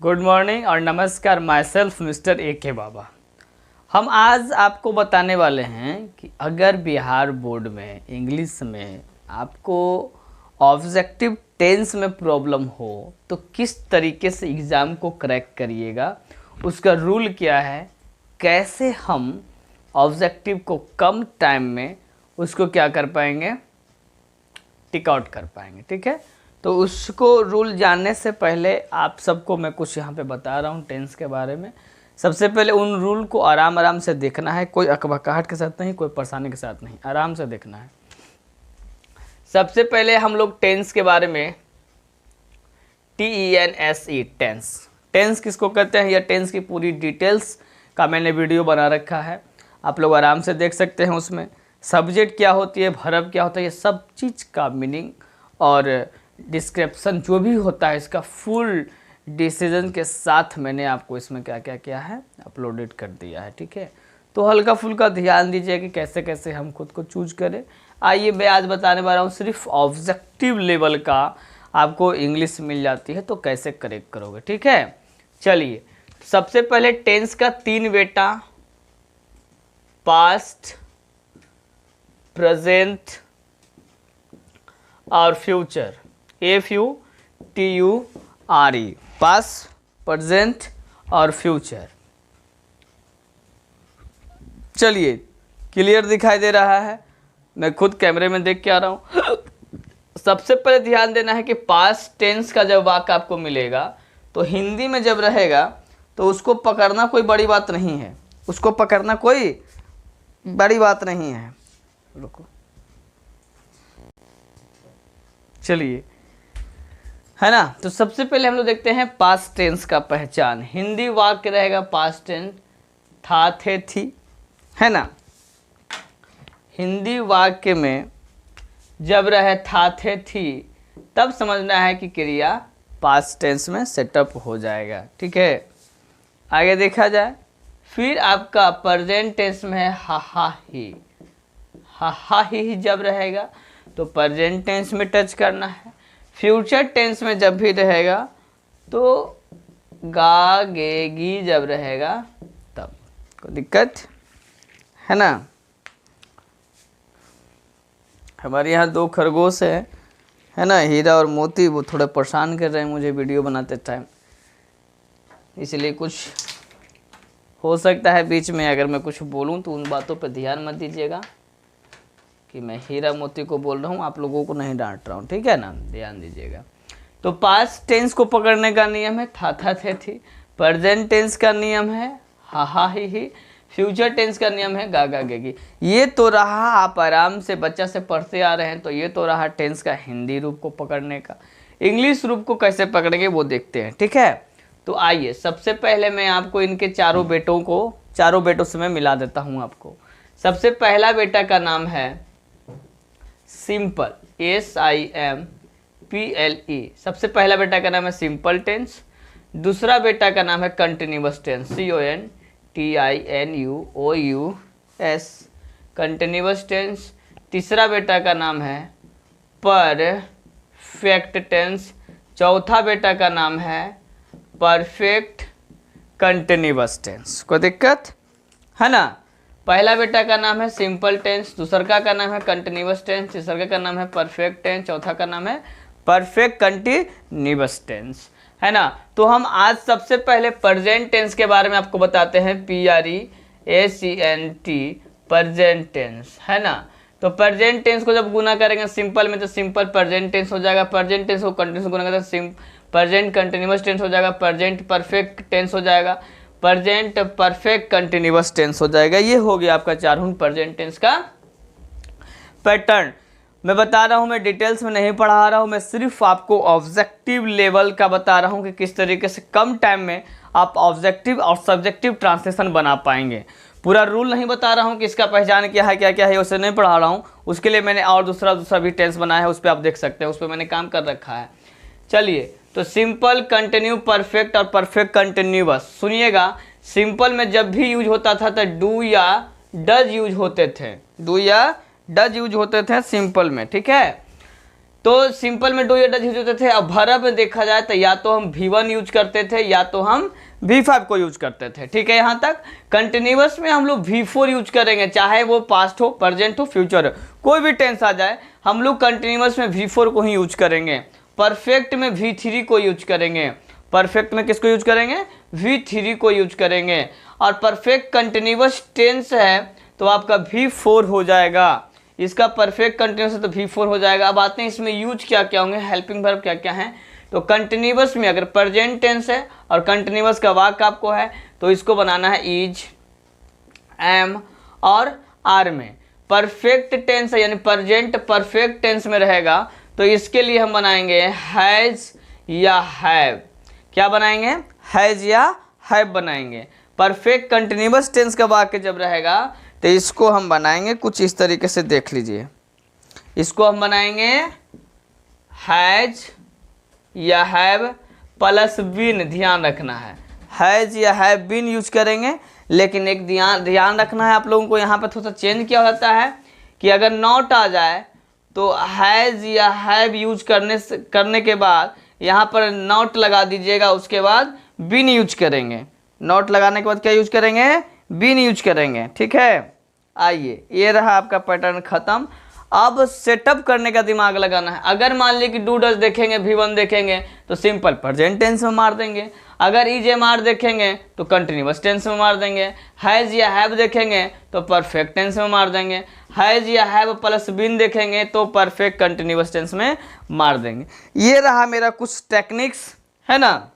Good morning और नमस्कार। My self mister A के बाबा। हम आज आपको बताने वाले हैं कि अगर बिहार बोर्ड में इंग्लिश में आपको ऑब्जेक्टिव टेंस में प्रॉब्लम हो तो किस तरीके से एग्ज़ाम को क्रैक करिएगा, उसका रूल क्या है, कैसे हम ऑब्जेक्टिव को कम टाइम में उसको क्या कर पाएंगे, टिक आउट कर पाएंगे। ठीक है, तो उसको रूल जानने से पहले आप सबको मैं कुछ यहाँ पे बता रहा हूँ टेंस के बारे में। सबसे पहले उन रूल को आराम आराम से देखना है, कोई अकबकाहट के साथ नहीं, कोई परेशानी के साथ नहीं, आराम से देखना है। सबसे पहले हम लोग टेंस के बारे में TENSE टेंस किसको कहते हैं, या टेंस की पूरी डिटेल्स का मैंने वीडियो बना रखा है, आप लोग आराम से देख सकते हैं। उसमें सब्जेक्ट क्या होती है, वर्ब क्या होता है, ये सब चीज़ का मीनिंग और डिस्क्रिप्शन जो भी होता है इसका फुल डिसीजन के साथ मैंने आपको इसमें क्या क्या किया है, अपलोडेड कर दिया है। ठीक है, तो हल्का फुल्का ध्यान दीजिए कि कैसे कैसे हम खुद को चूज करें। आइए मैं आज बताने वाला हूँ सिर्फ ऑब्जेक्टिव लेवल का आपको इंग्लिश मिल जाती है तो कैसे करेक्ट करोगे। ठीक है, चलिए सबसे पहले टेंस का 3 बेटा, पास्ट, प्रेजेंट और फ्यूचर, FUTURE, पास्ट, प्रेजेंट और फ्यूचर। चलिए क्लियर दिखाई दे रहा है, मैं खुद कैमरे में देख के आ रहा हूँ। सबसे पहले ध्यान देना है कि पास्ट टेंस का जब वाक्य आपको मिलेगा तो हिंदी में जब रहेगा तो उसको पकड़ना कोई बड़ी बात नहीं है, उसको पकड़ना कोई बड़ी बात नहीं है। रुको, चलिए, है ना। तो सबसे पहले हम लोग देखते हैं पास्ट टेंस का पहचान। हिंदी वाक्य रहेगा पास्ट टेंस था, थे, थी, है ना। हिंदी वाक्य में जब रहे था, थे, थी, तब समझना है कि क्रिया पास्ट टेंस में सेटअप हो जाएगा। ठीक है, आगे देखा जाए। फिर आपका प्रेजेंट टेंस में है हा ही जब रहेगा तो प्रेजेंट टेंस में टच करना है। फ्यूचर टेंस में जब भी रहेगा तो गा गेगी जब रहेगा तब। कोई दिक्कत है ना। हमारे यहाँ 2 खरगोश है ना, हीरा और मोती, वो थोड़ा परेशान कर रहे हैं मुझे वीडियो बनाते टाइम, इसलिए कुछ हो सकता है बीच में अगर मैं कुछ बोलूं तो उन बातों पर ध्यान मत दीजिएगा कि मैं हीरा मोती को बोल रहा हूँ, आप लोगों को नहीं डांट रहा हूँ। ठीक है ना, ध्यान दीजिएगा। तो पास्ट टेंस को पकड़ने का नियम है था, थे, थी। प्रेजेंट टेंस का नियम है हा ही। फ्यूचर टेंस का नियम है गा गेगी। ये तो रहा, आप आराम से बच्चा से पढ़ते आ रहे हैं, तो ये तो रहा टेंस का हिंदी रूप को पकड़ने का। इंग्लिश रूप को कैसे पकड़ेंगे वो देखते हैं। ठीक है, तो आइए सबसे पहले मैं आपको इनके चारों बेटों से मैं मिला देता हूँ आपको। सबसे पहला बेटा का नाम है सिंपल, SIMPLE। सबसे पहला बेटा का नाम है सिंपल टेंस। दूसरा बेटा का नाम है continuous tense, CONTINUOUS, continuous tense. तीसरा बेटा का नाम है परफेक्ट टेंस। चौथा बेटा का नाम है परफेक्ट कंटिन्यूअस टेंस। कोई दिक्कत है ना। पहला बेटा का नाम है सिंपल टेंस, दूसरा का नाम है कंटिन्यूअस टेंस, तीसरा का नाम है परफेक्ट टेंस, चौथा का नाम है परफेक्ट कंटिन्यूअस टेंस, है ना। तो हम आज सबसे पहले प्रेजेंट टेंस के बारे में आपको बताते हैं, PREACENT, प्रेजेंट टेंस, है ना। तो प्रेजेंट टेंस को जब गुना करेंगे सिंपल में तो सिंपल प्रेजेंट टेंस हो जाएगा। प्रेजेंट टेंस को कंटिन्यूस गुना करेंगे तो प्रेजेंट कंटिन्यूअस टेंस हो जाएगा। प्रेजेंट परफेक्ट टेंस हो जाएगा। प्रेजेंट परफेक्ट कंटिन्यूअस टेंस हो जाएगा। ये हो गया आपका चारों प्रेजेंट टेंस का पैटर्न। मैं बता रहा हूँ, मैं डिटेल्स में नहीं पढ़ा रहा हूँ, मैं सिर्फ आपको ऑब्जेक्टिव लेवल का बता रहा हूँ कि किस तरीके से कम टाइम में आप ऑब्जेक्टिव और सब्जेक्टिव ट्रांसलेशन बना पाएंगे। पूरा रूल नहीं बता रहा हूँ कि इसका पहचान क्या है उसे नहीं पढ़ा रहा हूँ। उसके लिए मैंने और दूसरा भी टेंस बनाया है, उस पर आप देख सकते हैं, उस पर मैंने काम कर रखा है। चलिए, तो सिंपल, कंटिन्यू, परफेक्ट और परफेक्ट कंटिन्यूअस। सुनिएगा, सिंपल में जब भी यूज होता था तो डू या डज यूज होते थे, डू या डज यूज होते थे सिंपल में। ठीक है, तो सिंपल में डू या डज यूज होते थे। अब वर्ब में देखा जाए तो या तो हम V1 यूज करते थे या तो हम V5 को यूज करते थे। ठीक है, यहाँ तक। कंटिन्यूअस में हम लोग V4 यूज करेंगे, चाहे वो पास्ट हो, प्रेजेंट हो, फ्यूचर हो, कोई भी टेंस आ जाए हम लोग कंटिन्यूअस में V4 को ही यूज करेंगे। परफेक्ट में V3 को यूज करेंगे। परफेक्ट में किसको यूज करेंगे? V3 को यूज करेंगे। और परफेक्ट कंटिन्यूअस टेंस है तो आपका V4 हो जाएगा। इसका परफेक्ट कंटिन्यूअस है तो V4 हो जाएगा। अब आते हैं इसमें यूज क्या क्या होंगे, हेल्पिंग वर्ब क्या क्या हैं। तो कंटिन्यूअस में अगर प्रेजेंट टेंस है और कंटिन्यूअस का वाक्य आपको है तो इसको बनाना है इज, एम और आर में। परफेक्ट टेंस है यानी प्रेजेंट परफेक्ट टेंस में रहेगा तो इसके लिए हम बनाएंगे हैज या हैव। क्या बनाएंगे? हैज या हैव बनाएंगे। परफेक्ट कंटिन्यूअस टेंस का वाक्य जब रहेगा तो इसको हम बनाएंगे कुछ इस तरीके से, देख लीजिए। इसको हम बनाएंगे हैज या हैव प्लस बीन। ध्यान रखना है, हैज या हैव बीन यूज करेंगे, लेकिन एक ध्यान रखना है आप लोगों को, यहाँ पे थोड़ा सा चेंज क्या होता है कि अगर नॉट आ जाए तो हैज या हैव यूज करने के बाद यहाँ पर नॉट लगा दीजिएगा, उसके बाद बीन यूज करेंगे। नॉट लगाने के बाद क्या यूज करेंगे? बीन यूज करेंगे। ठीक है, आइए ये रहा आपका पैटर्न खत्म। अब सेटअप करने का दिमाग लगाना है। अगर मान लीजिए कि डू डज देखेंगे, V1 देखेंगे तो सिंपल प्रेजेंट टेंस में मार देंगे। अगर इज एम आर देखेंगे तो कंटिन्यूअस टेंस में मार देंगे। हैज या हैव देखेंगे तो परफेक्ट टेंस में मार देंगे। हैज या हैव प्लस बीन देखेंगे तो परफेक्ट कंटिन्यूअस टेंस में मार देंगे। ये रहा मेरा कुछ टेक्निक्स, है ना।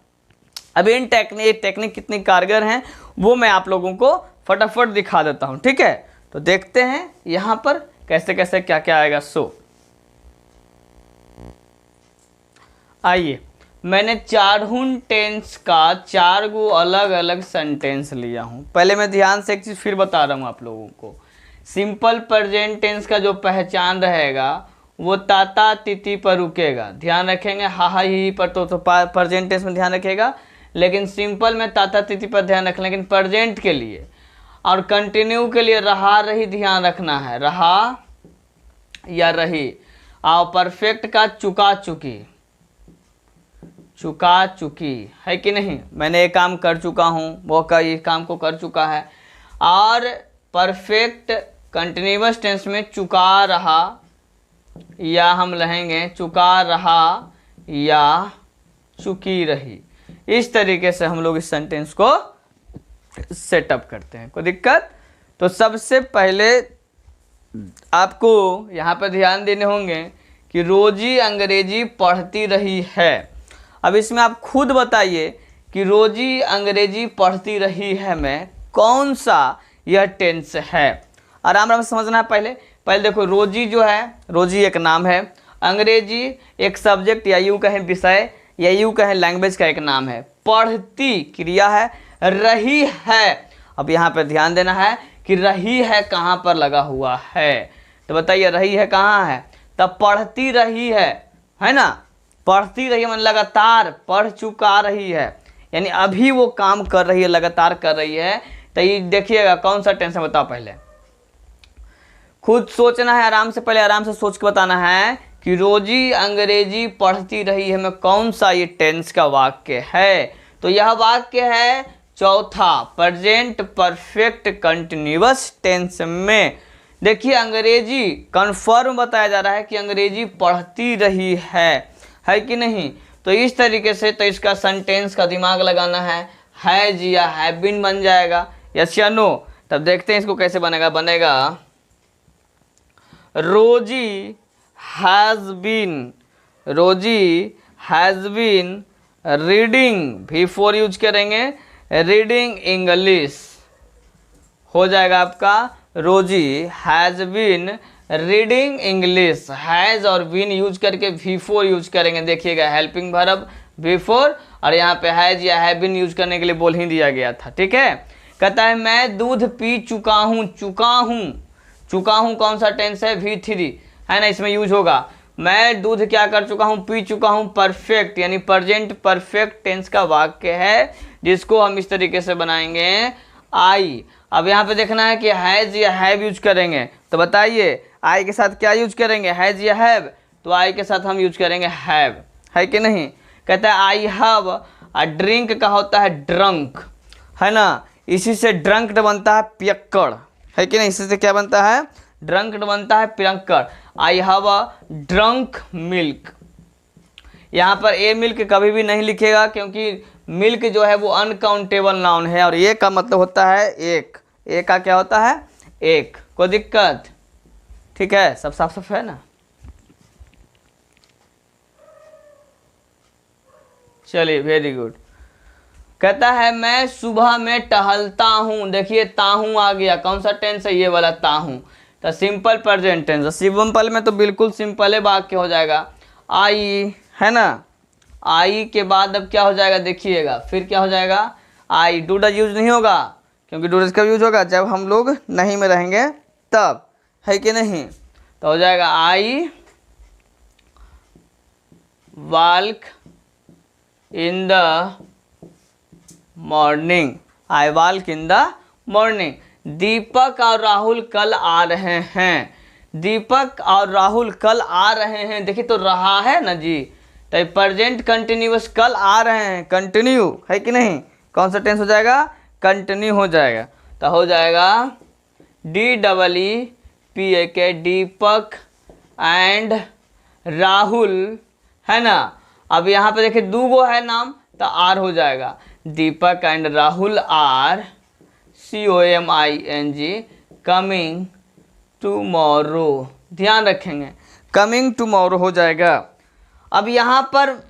अब इन टेक्निक कितनी कारगर हैं वो मैं आप लोगों को फटाफट दिखा देता हूँ। ठीक है, तो देखते हैं यहाँ पर कैसे कैसे क्या क्या आएगा। आइए, मैंने चारहुन टेंस का 4 गो अलग अलग सेंटेंस लिया हूँ। पहले मैं ध्यान से एक चीज़ फिर बता रहा हूँ आप लोगों को। सिंपल प्रेजेंट टेंस का जो पहचान रहेगा वो ताता तिथि पर रुकेगा। ध्यान रखेंगे, हा ही पर तो प्रेजेंट टेंस में ध्यान रखेगा, लेकिन सिंपल में ताता तिथि पर ध्यान रखें। लेकिन प्रेजेंट के लिए और कंटिन्यू के लिए रहा रही ध्यान रखना है, रहा या रही। और परफेक्ट का चुका चुकी, चुका चुकी है कि नहीं, मैंने ये काम कर चुका हूँ, वो का ये काम को कर चुका है। और परफेक्ट कंटिन्यूअस टेंस में चुका रहा या हम रहेंगे चुका रहा या चुकी रही। इस तरीके से हम लोग इस सेंटेंस को सेटअप करते हैं। कोई दिक्कत? तो सबसे पहले आपको यहाँ पर ध्यान देने होंगे कि रोजी अंग्रेजी पढ़ती रही है। अब इसमें आप खुद बताइए कि रोजी अंग्रेजी पढ़ती रही है में कौन सा यह टेंस है। आराम आराम से समझना है। पहले देखो, रोजी जो है, रोजी एक नाम है, अंग्रेजी एक सब्जेक्ट या यूँ कहें विषय या यूँ कहें लैंग्वेज का एक नाम है, पढ़ती क्रिया है, रही है। अब यहाँ पे ध्यान देना है कि रही है कहाँ पर लगा हुआ है, तो बताइए रही है कहाँ है। तब पढ़ती रही है ना, पढ़ती रही है मतलब लगातार पढ़ चुका रही है, यानी अभी वो काम कर रही है, लगातार कर रही है। तो ये देखिएगा कौन सा टेंस है, बताओ। पहले खुद सोचना है, आराम से, पहले आराम से सोच के बताना है कि रोजी अंग्रेजी पढ़ती रही है में कौन सा ये टेंस का वाक्य है। तो यह वाक्य है चौथा, प्रेजेंट परफेक्ट कंटिन्यूअस टेंस में। देखिए अंग्रेजी कन्फर्म बताया जा रहा है कि अंग्रेजी पढ़ती रही है कि नहीं। तो इस तरीके से तो इसका सेंटेंस का दिमाग लगाना है, हैज या हैव बीन बन जाएगा, यस या नो। तब देखते हैं इसको कैसे बनेगा। Rosie has been reading, V4 use करेंगे, रीडिंग इंग्लिश हो जाएगा आपका। Rosie has been reading English, has और बीन यूज करके V4 यूज करेंगे। देखिएगा हेल्पिंग वर्ब V4 और यहाँ पे हैज या हैव बीन यूज करने के लिए बोल ही दिया गया था। ठीक है, कहता है मैं दूध पी चुका हूँ कौन सा टेंस है? V3 है ना, इसमें यूज होगा। मैं दूध क्या कर चुका हूँ? पी चुका हूँ, परफेक्ट यानी प्रेजेंट परफेक्ट टेंस का वाक्य है, जिसको हम इस तरीके से बनाएंगे आई। अब यहाँ पे देखना है कि हैज या हैव यूज करेंगे, तो बताइए आई के साथ क्या यूज करेंगे, हैज या हैव? तो आई के साथ हम यूज करेंगे हैव, है कि नहीं। कहता है आई हैव अ ड्रिंक का होता है ड्रंक, है ना। इसी से ड्रंक बनता है पियक्कड़, है कि नहीं। इसी से क्या बनता है, ड्रंक बनता है पियक्कड़। I have a drunk milk, यहाँ पर ए मिल्क कभी भी नहीं लिखेगा क्योंकि मिल्क जो है वो अनकाउंटेबल नाउन है और ए का मतलब होता है एक, ए का क्या होता है एक। कोई दिक्कत, ठीक है, सब साफ साफ है ना। चलिए वेरी गुड। कहता है मैं सुबह में टहलता हूँ, देखिए ताहू आ गया, कौन सा टेंस है, ये वाला ताहू। तो सिंपल प्रेजेंट टेंस, सिंपल में तो बिल्कुल सिंपल है वाक्य हो जाएगा। आई, है ना, आई के बाद अब क्या हो जाएगा देखिएगा, फिर क्या हो जाएगा, आई। डू डज यूज नहीं होगा क्योंकि डू डज कब यूज होगा, जब हम लोग नहीं में रहेंगे तब, है कि नहीं। तो हो जाएगा I walk in the morning, I walk in the morning. Deepak और राहुल कल आ रहे हैं, दीपक और राहुल कल आ रहे हैं, देखिए तो रहा है ना जी, तो प्रेजेंट कंटिन्यूअस, कल आ रहे हैं, कंटिन्यू, है कि नहीं। कौन सा टेंस हो जाएगा, कंटिन्यू हो जाएगा। तो हो जाएगा DEEPAK, दीपक एंड राहुल, है ना। अब यहाँ पे देखिए दूगो है नाम तो आर हो जाएगा, Deepak and Rahul are COMING coming tomorrow, ध्यान रखेंगे कमिंग टुमारो हो जाएगा। अब यहाँ पर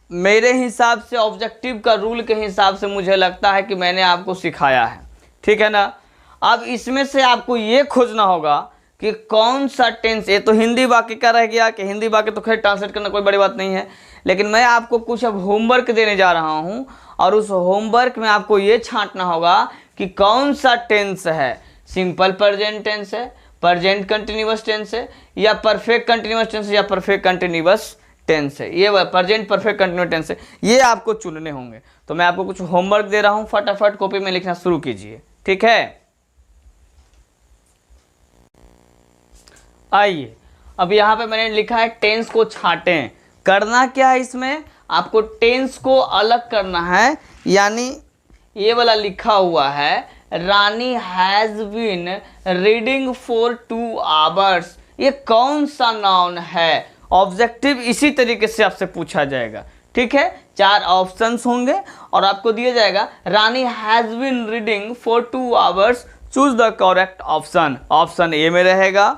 मेरे हिसाब से ऑब्जेक्टिव का रूल के हिसाब से मुझे लगता है कि मैंने आपको सिखाया है, ठीक है ना। अब इसमें से आपको ये खोजना होगा कि कौन सा टेंस, ये तो हिंदी वाक्य का रह गया कि हिंदी वाक्य तो खैर ट्रांसलेट करना कोई बड़ी बात नहीं है, लेकिन मैं आपको कुछ अब होमवर्क देने जा रहा हूँ और उस होमवर्क में आपको ये छांटना होगा कि कौन सा टेंस है, सिंपल प्रेजेंट टेंस है, प्रेजेंट कंटिन्यूअस टेंस है, या परफेक्ट कंटिन्यूअस टेंस है, या परफेक्ट कंटिन्यूअस टेंस है, ये प्रेजेंट परफेक्ट कंटिन्यूअस टेंस है, ये आपको चुनने होंगे। तो मैं आपको कुछ होमवर्क दे रहा हूँ, फटाफट कॉपी में लिखना शुरू कीजिए, ठीक है। आइए अब यहाँ पे मैंने लिखा है टेंस को छांटें। करना क्या है, इसमें आपको टेंस को अलग करना है, यानी ये वाला लिखा हुआ है Rani has been reading for 2 hours, ये कौन सा नाउन है। ऑब्जेक्टिव इसी तरीके से आपसे पूछा जाएगा, ठीक है। 4 ऑप्शंस होंगे और आपको दिया जाएगा Rani has been reading for 2 hours, choose the correct option. Option A में रहेगा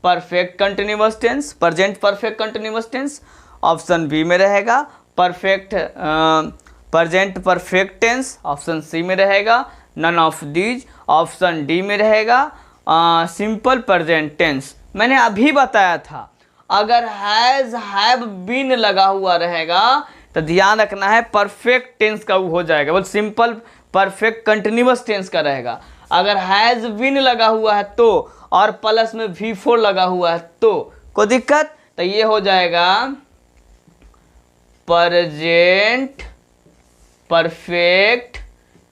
perfect continuous tense, present perfect continuous tense. Option B में रहेगा present perfect tense. Option C में रहेगा none of these. Option D में रहेगा सिंपल प्रेजेंट टेंस। मैंने अभी बताया था अगर हैज हैव बीन लगा हुआ रहेगा तो ध्यान रखना है परफेक्ट टेंस का वो हो जाएगा, वो सिंपल परफेक्ट कंटिन्यूअस टेंस का रहेगा। अगर हैज बीन लगा हुआ है तो, और प्लस में V4 लगा हुआ है तो कोई दिक्कत, तो ये हो जाएगा प्रेजेंट परफेक्ट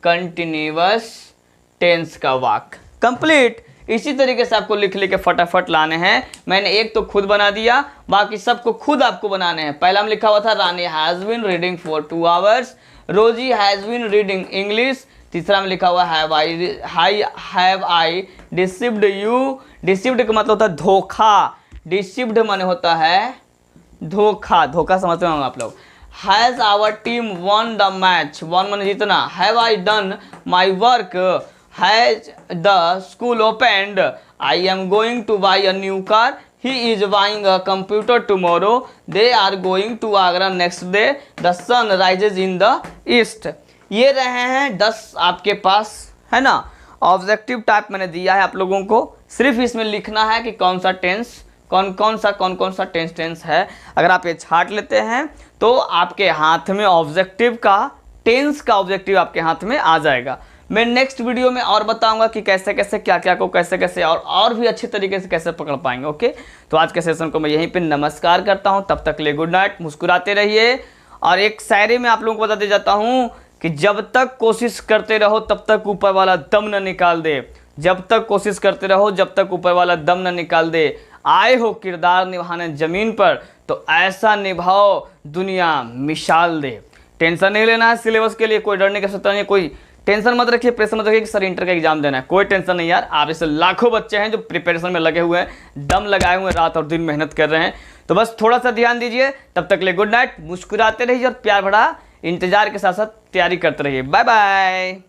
कंटिन्यूअस टेंस का वाक्य कंप्लीट। इसी तरीके से आपको लिख के फटाफट लाने हैं। मैंने एक तो खुद बना दिया, बाकी सबको खुद आपको बनाने हैं। पहला में लिखा हुआ था Rani has been reading for 2 hours, Rosy has been reading English. तीसरा में लिखा हुआ have I deceived you. Deceived का मतलब होता है धोखा, डिसीव्ड माने होता है धोखा, धोखा समझते होंगे आप लोग। Has our team won the match, won माने जीतना। Have I done my work, has the school opened, I am going to buy a new car, he is buying a computer tomorrow, they are going to Agra next day, the sun rises in the east। ये रहे हैं 10 आपके पास, है ना। Objective type मैंने दिया है आप लोगों को, सिर्फ इसमें लिखना है कि कौन सा टेंस कौन कौन सा टेंस है। अगर आप ये छाट लेते हैं तो आपके हाथ में ऑब्जेक्टिव का, टेंस का ऑब्जेक्टिव आपके हाथ में आ जाएगा। मैं नेक्स्ट वीडियो में और बताऊंगा कि कैसे कैसे क्या क्या को कैसे कैसे और भी अच्छे तरीके से कैसे पकड़ पाएंगे। ओके, तो आज के सेशन को मैं यहीं पे नमस्कार करता हूं, तब तक ले गुड नाइट, मुस्कुराते रहिए। और एक शायरी में आप लोगों को बताते जाता हूं कि जब तक कोशिश करते रहो तब तक ऊपर वाला दम न निकाल दे, जब तक कोशिश करते रहो जब तक ऊपर वाला दम न निकाल दे। आए हो किरदार निभाने ज़मीन पर, तो ऐसा निभाओ दुनिया मिसाल दे। टेंशन नहीं लेना है सिलेबस के लिए, कोई डरने की आवश्यकता नहीं है, कोई टेंशन मत रखिए, प्रेशर मत रखिए कि सर इंटर का एग्जाम देना है, कोई टेंशन नहीं यार। आप जैसे लाखों बच्चे हैं जो प्रिपरेशन में लगे हुए हैं, दम लगाए हुए हैं, रात और दिन मेहनत कर रहे हैं। तो बस थोड़ा सा ध्यान दीजिए। तब तक के लिए गुड नाइट, मुस्कुराते रहिए और प्यार भरा इंतजार के साथ साथ तैयारी करते रहिए। Bye bye.